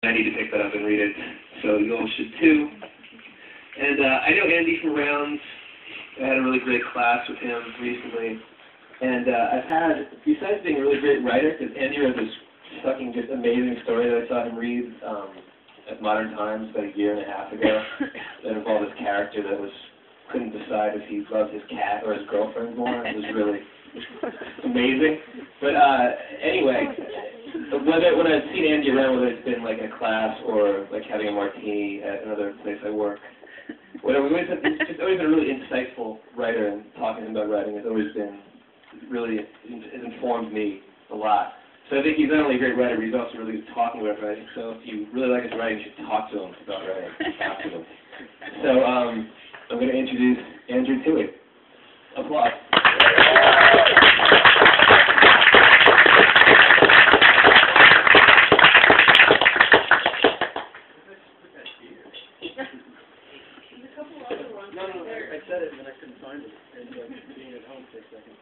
I need to pick that up and read it, so you all should too. And I know Andy from Rounds. I had a really great class with him recently. And I've had, besides being a really great writer, because Andy wrote this fucking just amazing story that I saw him read at Modern Times about a year and a half ago that involved this character that couldn't decide if he loved his cat or his girlfriend more. It was really amazing. But anyway, when I've seen Andy around, whether it's been like in a class or like having a martini at another place I work, whatever, he's just always been a really insightful writer, and talking to him about writing has always been really, has informed me a lot. So I think he's not only a great writer, but he's also really good talking about writing. So if you really like his writing, you should talk to him about writing. Talk to him. So I'm going to introduce Andrew to it. Applause. No, I said it and then I couldn't find it, and being at home for a second.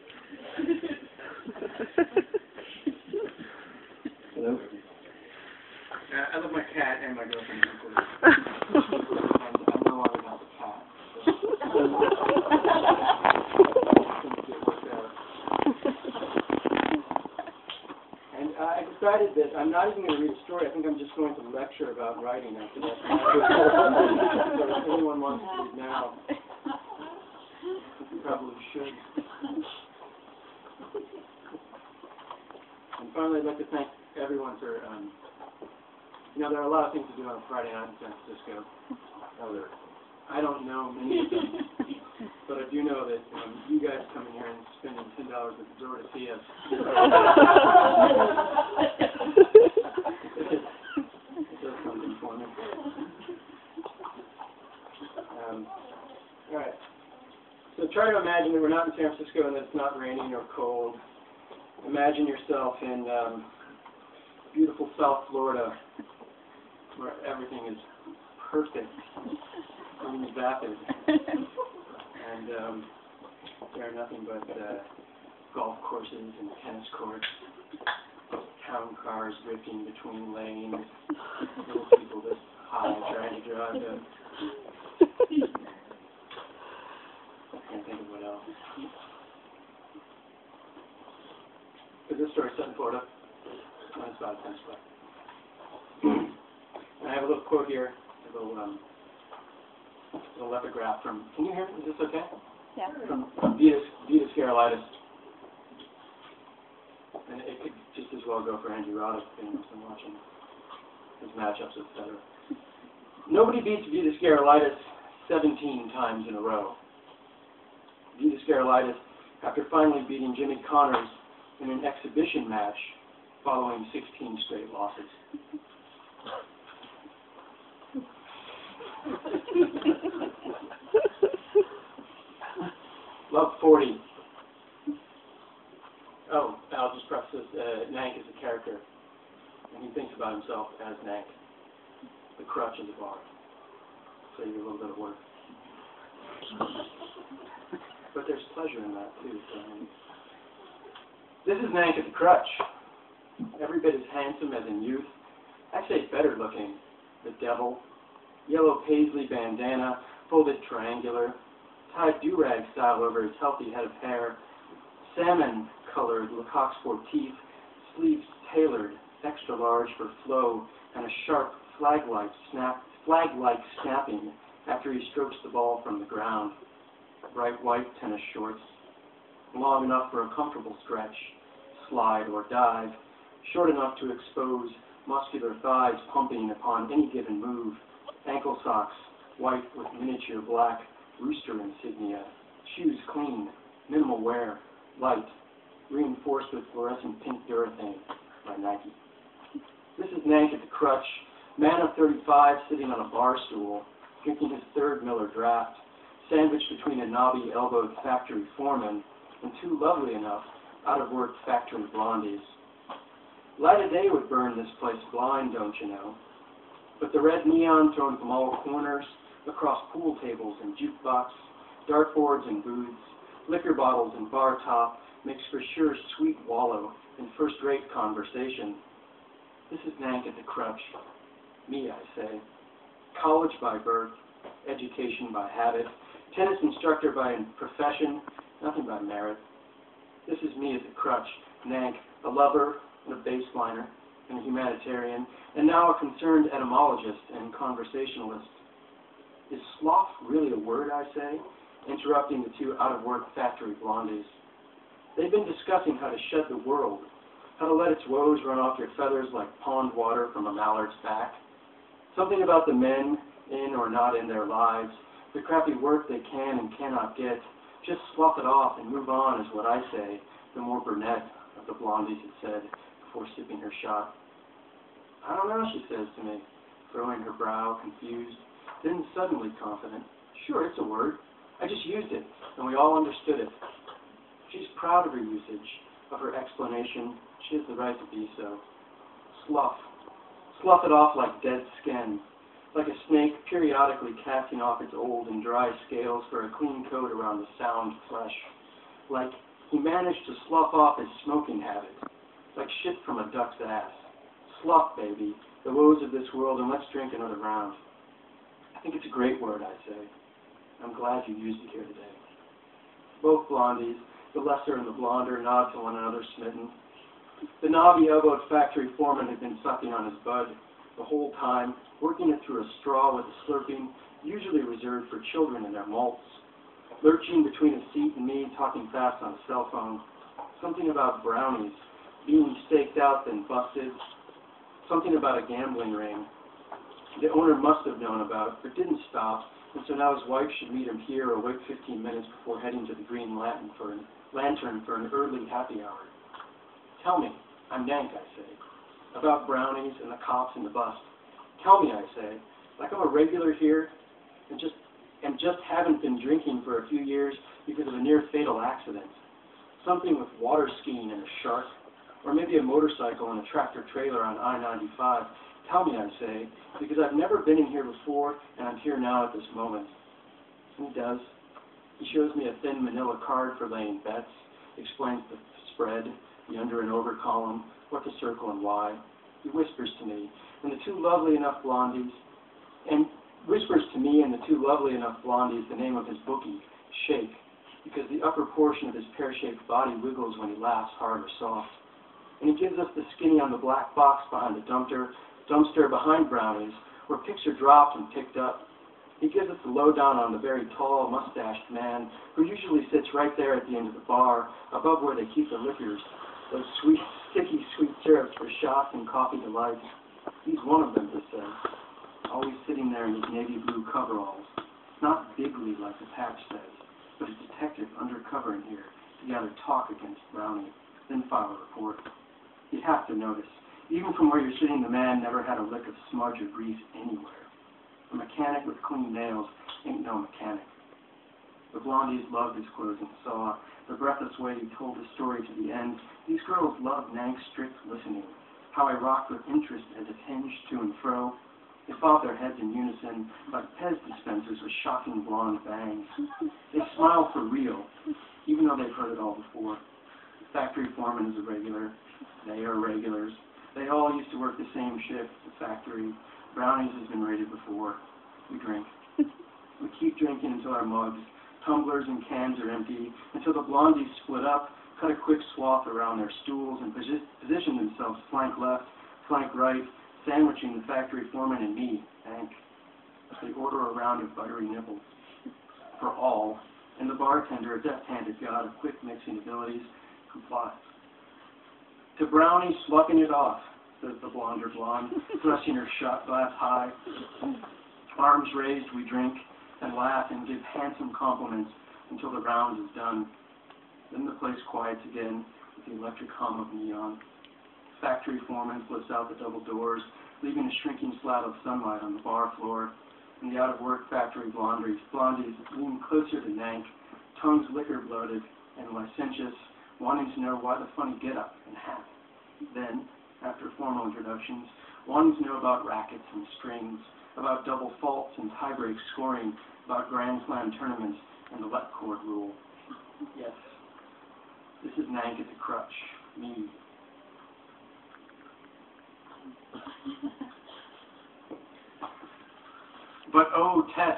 Hello? I love my cat and my girlfriend equally. I'm no longer about the cat. And I decided that I'm not even going to read a story. I think I'm just going to lecture about writing after that. So if anyone wants to read now, you probably should. And finally, I'd like to thank everyone for, there are a lot of things to do on a Friday night in San Francisco. I don't know many of them, but I do know that you guys coming here and spending $10 at the door to see us. It does something for me. All right. So try to imagine that we're not in San Francisco and that it's not raining or cold. Imagine yourself in beautiful South Florida, where everything is perfect, and vapid, and there are nothing but golf courses and tennis courts, town cars drifting between lanes, little people this high trying to drive them. I can't think of what else. But this story is set in Florida. It's about a tennis club. And I have a little quote here, a little epigraph from, can you hear me? Is this okay? Yeah. From Vitas Gerolitis. And it could just as well go for Andrew Roddick, fans and watching his matchups, etc. Nobody beats Vitas Gerolitis 17 times in a row. Vitas Gerolitis, after finally beating Jimmy Connors in an exhibition match following 16 straight losses. Love 40. Oh, I'll just preface this. Nank is a character, and he thinks about himself as Nank. The crutch is a bar. So you do a little bit of work. But there's pleasure in that, too. So, this is Nank at the crutch. Every bit as handsome as in youth. Actually, better looking. The devil. Yellow paisley bandana, folded triangular, tied do-rag style over his healthy head of hair, salmon-colored Lecoq Sport teeth, sleeves tailored, extra large for flow, and a sharp flag-like snapping after he strokes the ball from the ground. Bright white tennis shorts, long enough for a comfortable stretch, slide or dive, short enough to expose muscular thighs pumping upon any given move, ankle socks, white with miniature black rooster insignia, shoes clean, minimal wear, light, reinforced with fluorescent pink urethane by Nike. This is Nank at the crutch, man of 35 sitting on a bar stool, drinking his third Miller Draft, sandwiched between a knobby-elbowed factory foreman and two lovely enough, out-of-work factory blondies. Light of day would burn this place blind, don't you know? But the red neon thrown from all corners, across pool tables and jukebox, dartboards and booths, liquor bottles and bar top, makes for sure sweet wallow and first-rate conversation. This is Nank at the crutch. Me, I say. College by birth, education by habit, tennis instructor by profession, nothing by merit. This is me as a crutch, Nank, a lover and a baseliner and a humanitarian, and now a concerned etymologist and conversationalist. Is sloth really a word, I say, interrupting the two out-of-work factory blondies. They've been discussing how to shed the world, how to let its woes run off your feathers like pond water from a mallard's back. Something about the men, in or not in their lives, the crappy work they can and cannot get, just slough it off and move on is what I say, the more brunette of the blondies had said before sipping her shot. I don't know, she says to me, throwing her brow, confused, then suddenly confident. Sure, it's a word. I just used it, and we all understood it. She's proud of her usage, of her explanation. She has the right to be so. Slough. Slough it off like dead skin, like a snake periodically casting off its old and dry scales for a clean coat around the sound flesh. Like he managed to slough off his smoking habit, like shit from a duck's ass. Slough, baby, the woes of this world, and let's drink another round. I think it's a great word, I say. I'm glad you used it here today. Both blondies, the lesser and the blonder, nod to one another smitten. The knobby-elbowed factory foreman had been sucking on his bud the whole time, working it through a straw with a slurping, usually reserved for children in their malts. Lurching between his seat and me, talking fast on a cell phone. Something about brownies, being staked out then busted. Something about a gambling ring. The owner must have known about, but didn't stop, and so now his wife should meet him here or wait 15 minutes before heading to the Green Lantern for an early happy hour. Tell me, I'm Nank, I say, about brownies and the cops and the bust. Tell me, I say, like I'm a regular here and just haven't been drinking for a few years because of a near-fatal accident. Something with water skiing and a shark, or maybe a motorcycle and a tractor-trailer on I-95. Tell me, I say, because I've never been in here before, and I'm here now at this moment. And he does. He shows me a thin manila card for laying bets, explains the spread, the under and over column, what to circle and why. He whispers to me, and the two lovely enough blondies, the name of his bookie, Shake, because the upper portion of his pear-shaped body wiggles when he laughs hard or soft. And he gives us the skinny on the black box behind the dumpster behind brownies, where picks are dropped and picked up. He gives us the lowdown on the very tall, mustached man who usually sits right there at the end of the bar, above where they keep the liquors, those sweet, sticky sweet syrups for shots and coffee delights. He's one of them, he says, always sitting there in his navy blue coveralls, not bigly like the patch says, but a detective undercover in here to gather talk against Brownie, then file a report. You have to notice, even from where you're sitting, the man never had a lick of smudge or grease anywhere. A mechanic with clean nails ain't no mechanic. The blondies loved his closing saw, the breathless way he told his story to the end. These girls loved Nank's strict listening, how I rocked with interest as it hinged to and fro. They bobbed their heads in unison, like Pez dispensers with shocking blonde bangs. They smiled for real, even though they've heard it all before. The factory foreman is a regular. They are regulars. They all used to work the same shift at the factory. Brownies has been raided before. We drink. We keep drinking until our mugs, tumblers and cans are empty, until the blondies split up, cut a quick swath around their stools, and position themselves flank left, flank right, sandwiching the factory foreman and me, Nank. They order a round of buttery nipples. For all, and the bartender, a deft-handed god of quick mixing abilities, complies. To Brownie, slucking it off, says the blonder blonde, thrusting her shot glass high. Arms raised, we drink and laugh and give handsome compliments until the round is done. Then the place quiets again with the electric hum of neon. Factory foreman flips out the double doors, leaving a shrinking slat of sunlight on the bar floor. And the out-of-work factory blondies lean closer to Nank, tongues liquor-bloated and licentious, wanting to know why the funny get-up and hat. Then, after formal introductions, wanting to know about rackets and strings, about double faults and tie-break scoring, about Grand Slam tournaments and the let cord rule. Yes, this is Nank at the crutch, me. But oh, Tess,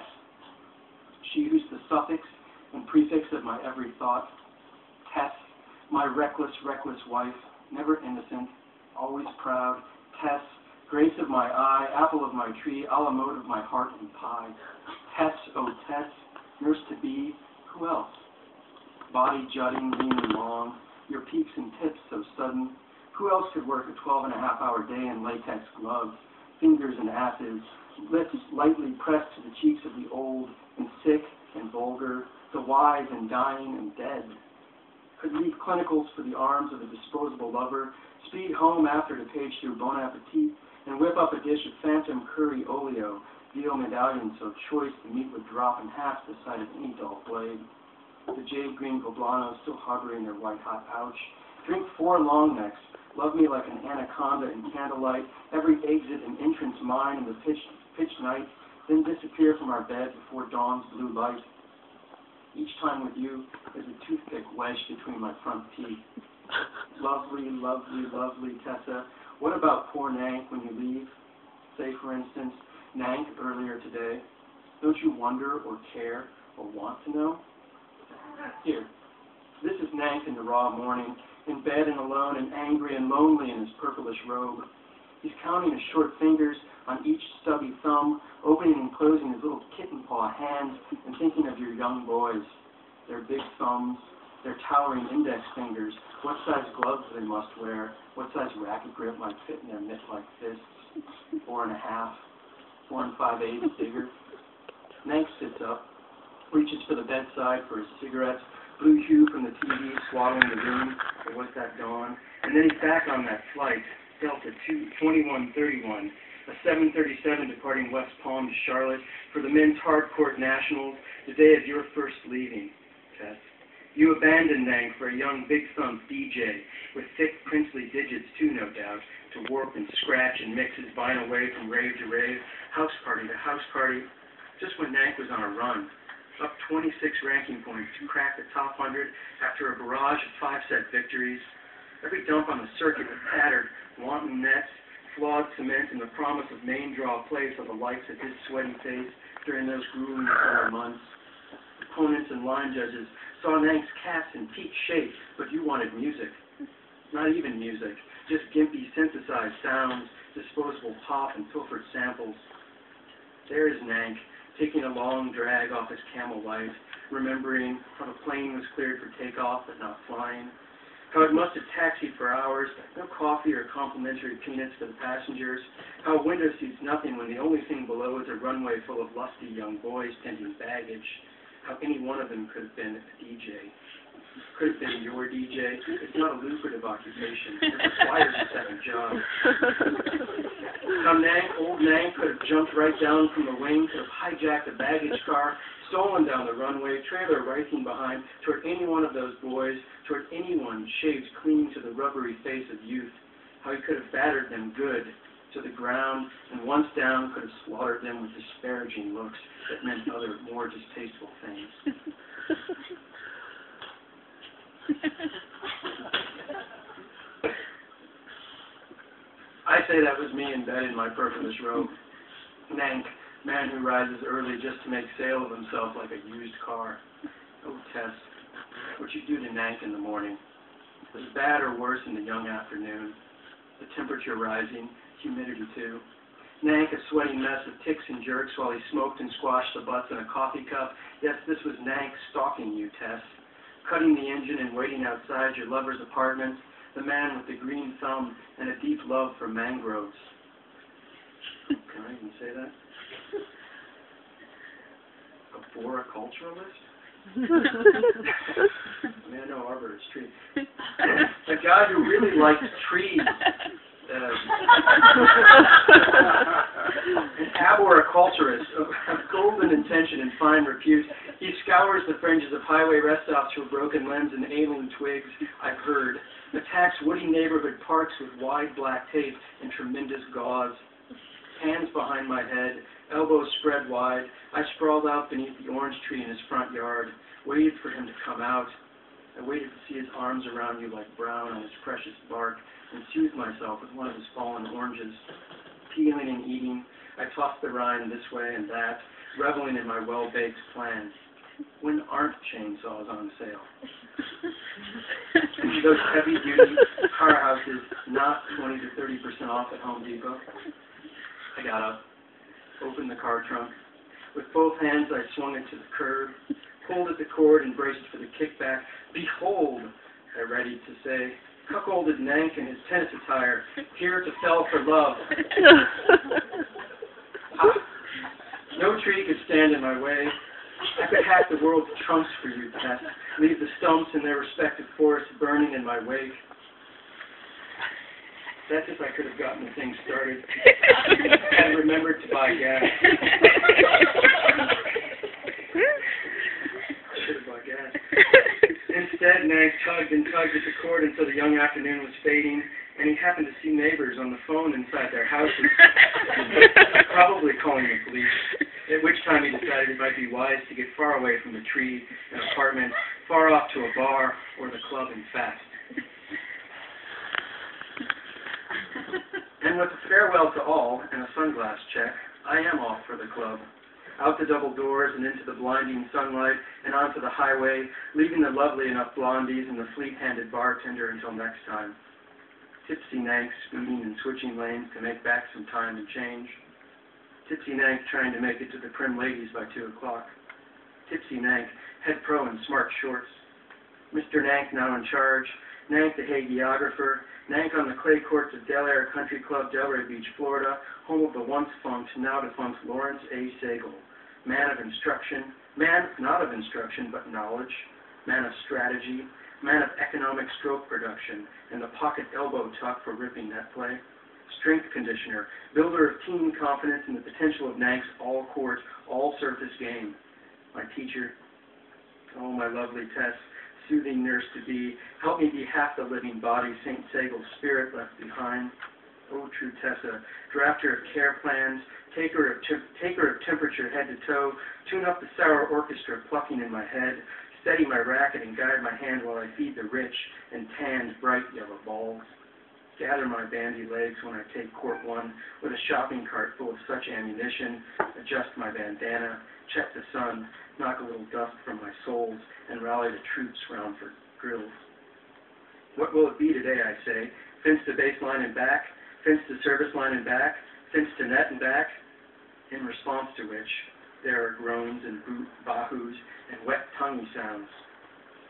she who's the suffix and prefix of my every thought. Tess, my reckless, reckless wife, never innocent, always proud. Tess, grace of my eye, apple of my tree, a la mode of my heart and pie. Tess, oh Tess, nurse-to-be, who else? Body jutting, lean and long, your peaks and tips so sudden. Who else could work a 12-and-a-half-hour day in latex gloves, fingers and asses, lips lightly pressed to the cheeks of the old and sick and vulgar, the wise and dying and dead? Could leave clinicals for the arms of a disposable lover, speed home after to page through Bon Appetit, and whip up a dish of phantom curry olio, veal medallions so choice the meat would drop in half the sight of any dull blade. The jade green poblanos still harboring their white-hot pouch. Drink 4 long necks, love me like an anaconda in candlelight, every exit and entrance mine in the pitch night, then disappear from our bed before dawn's blue light. Each time with you is a toothpick wedged between my front teeth. Lovely, lovely, lovely Tessa. What about poor Nank when you leave? Say, for instance, Nank earlier today. Don't you wonder or care or want to know? Here, this is Nank in the raw morning, in bed and alone and angry and lonely in his purplish robe. He's counting his short fingers on each stubby thumb, opening and closing his little kitten paw hands, and thinking of your young boys. Their big thumbs, their towering index fingers, what size gloves they must wear, what size racket grip might fit in their mitt-like fists, 4.5, 4 5/8 bigger. Nank sits up, reaches for the bedside for his cigarettes, blue hue from the TV swaddling the room, or what's that dawn, and then he's back on that flight, Delta 2131, a 737 departing West Palm to Charlotte for the men's hardcourt nationals, the day of your first leaving, Tess. You abandoned Nank for a young big-thumbed DJ, with thick princely digits too, no doubt, to warp and scratch and mix his vinyl way from rave to rave, house party to house party, just when Nank was on a run, up 26 ranking points to crack the top 100 after a barrage of 5-set victories. Every dump on the circuit with tattered, wanton nets, flawed cement, and the promise of main draw play for the likes of his sweaty face during those grueling summer months. Opponents and line judges saw Nank's cats in peak shape, but you wanted music. Not even music, just gimpy synthesized sounds, disposable pop and pilfered samples. There is Nank, taking a long drag off his camel life, remembering how the plane was cleared for takeoff but not flying, how it must have taxied for hours, no coffee or complimentary peanuts for the passengers, how a window seats nothing when the only thing below is a runway full of lusty young boys tending baggage, how any one of them could have been a DJ. Could have been your DJ. It's not a lucrative occupation. It requires a second job. How old Nank could have jumped right down from the wing, could have hijacked a baggage car, stolen down the runway, trailer racing behind, toward any one of those boys, toward anyone shaved clean to the rubbery face of youth. How he could have battered them good to the ground, and once down could have slaughtered them with disparaging looks that meant other, more distasteful things. I say that was me in bed in my purplish robe. Nank, man who rises early just to make sale of himself like a used car. Oh, Tess, what you do to Nank in the morning. Was it bad or worse in the young afternoon? The temperature rising, humidity too. Nank, a sweaty mess of ticks and jerks while he smoked and squashed the butts in a coffee cup. Yes, this was Nank stalking you, Tess. Cutting the engine and waiting outside your lover's apartment, the man with the green thumb and a deep love for mangroves. Can I even say that? A floriculturalist? I mean, I know arborist, trees. A guy who really likes trees. An arboriculturist of golden intention and fine repute. He scours the fringes of highway rest stops for broken limbs and ailing twigs, I've heard. Attacks woody neighborhood parks with wide black tape and tremendous gauze. Hands behind my head, elbows spread wide, I sprawled out beneath the orange tree in his front yard, waited for him to come out. I waited to see his arms around you like brown on his precious bark, and soothed myself with one of his fallen oranges. Peeling and eating, I toss the rind this way and that, reveling in my well-baked plans. When aren't chainsaws on sale? And those heavy-duty car houses not 20 to 30% off at Home Depot? I got up, opened the car trunk. With both hands I swung it to the curb, pulled at the cord and braced for the kickback. Behold, I readied to say, cuckolded Nank in his tennis attire, here to sell for love. No tree could stand in my way. I could hack the world's trunks for you, Tess, leave the stumps in their respective forests burning in my wake. That's if I could have gotten the thing started and remembered to buy gas. I should have bought gas. Instead, Nank tugged and tugged at the cord until the young afternoon was fading, and he happened to see neighbors on the phone inside their houses, probably calling the police, at which time he decided it might be wise to get far away from the tree and apartment, far off to a bar or the club and fast. And with a farewell to all and a sunglass check, I am off for the club. Out the double doors and into the blinding sunlight and onto the highway, leaving the lovely enough blondies and the fleet-handed bartender until next time. Tipsy Nank speeding and switching lanes to make back some time and change. Tipsy Nank trying to make it to the prim ladies by 2 o'clock. Tipsy Nank, head pro in smart shorts. Mr. Nank now in charge. Nank the hagiographer. Nank on the clay courts of Del Air Country Club, Delray Beach, Florida, home of the once-funked, now-defunct Lawrence A. Sagel. Man of instruction, man not of instruction, but knowledge, man of strategy, man of economic stroke production, and the pocket elbow tuck for ripping net play. Strength conditioner, builder of team confidence in the potential of Nank's all-court, all-surface game. My teacher, oh, my lovely Tess, soothing nurse-to-be, help me be half the living body St. Sagel's spirit left behind. Oh, true Tessa, drafter of care plans, taker of temperature head to toe, tune up the sour orchestra plucking in my head, steady my racket and guide my hand while I feed the rich and tanned bright yellow balls. Gather my bandy legs when I take court one with a shopping cart full of such ammunition, adjust my bandana, check the sun, knock a little dust from my soles, and rally the troops round for drills. What will it be today, I say? Fence to baseline and back, fence to service line and back, fence to net and back, in response to which there are groans and bahoos and wet tonguey sounds.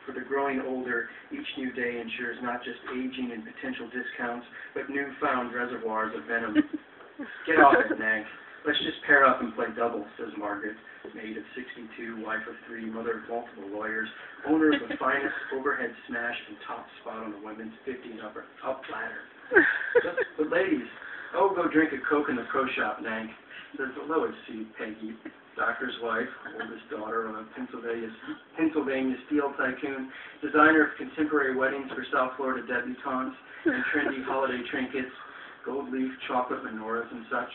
For the growing older, each new day ensures not just aging and potential discounts, but newfound reservoirs of venom. Get off it, Nank. Let's just pair up and play doubles, says Margaret, maid of 62, wife of 3, mother of multiple lawyers, owner of the finest overhead smash and top spot on the women's 50s up ladder. But ladies, oh, go drink a Coke in the pro shop, Nank, says the lowest seed, Peggy, doctor's wife, oldest daughter of a Pennsylvania steel tycoon, designer of contemporary weddings for South Florida debutantes and trendy holiday trinkets, gold leaf chocolate menorahs and such.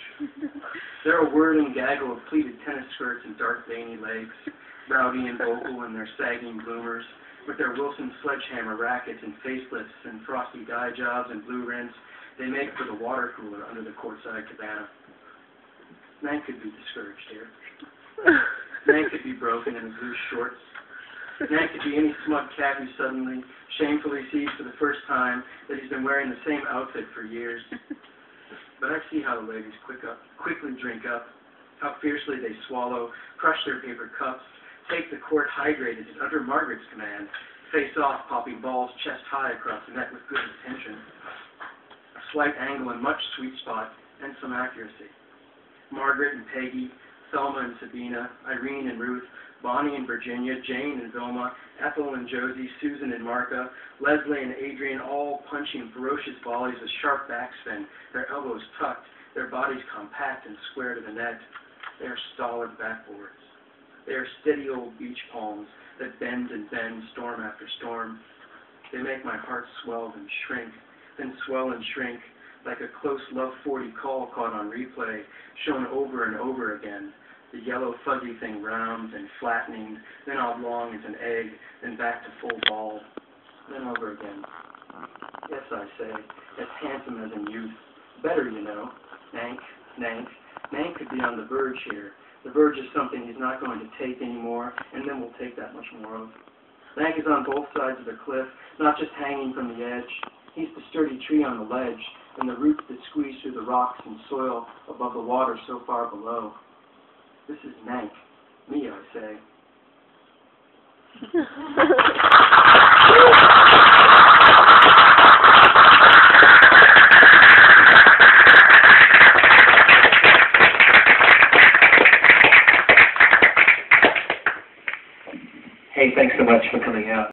They're a whirling gaggle of pleated tennis skirts and dark veiny legs, rowdy and vocal in their sagging bloomers, with their Wilson sledgehammer rackets and facelifts and frosty dye jobs and blue rinse they make for the water cooler under the courtside cabana. Nank could be discouraged here. Nank could be broken in his loose shorts. Nank could be any smug cat who suddenly, shamefully sees for the first time that he's been wearing the same outfit for years. But I see how the ladies quickly drink up, how fiercely they swallow, crush their paper cups, take the court hydrated and under Margaret's command, face off popping balls chest high across the net with good intention. A slight angle and much sweet spot and some accuracy. Margaret and Peggy, Thelma and Sabina, Irene and Ruth, Bonnie and Virginia, Jane and Vilma, Ethel and Josie, Susan and Martha, Leslie and Adrian, all punching ferocious volleys with sharp backspin, their elbows tucked, their bodies compact and square to the net. They are stolid backboards. They are steady old beach palms that bend and bend storm after storm. They make my heart swell and shrink, then swell and shrink, like a close Love 40 call caught on replay, shown over and over again. The yellow fuzzy thing round and flattening, then oblong as an egg, then back to full ball, then over again. Yes, I say, as handsome as in youth. Better, you know. Nank, Nank, Nank could be on the verge here. The verge is something he's not going to take anymore, and then we'll take that much more of. Nank is on both sides of the cliff, not just hanging from the edge. He's the sturdy tree on the ledge, and the roots that squeeze through the rocks and soil above the water so far below. This is Nank. Me, I say.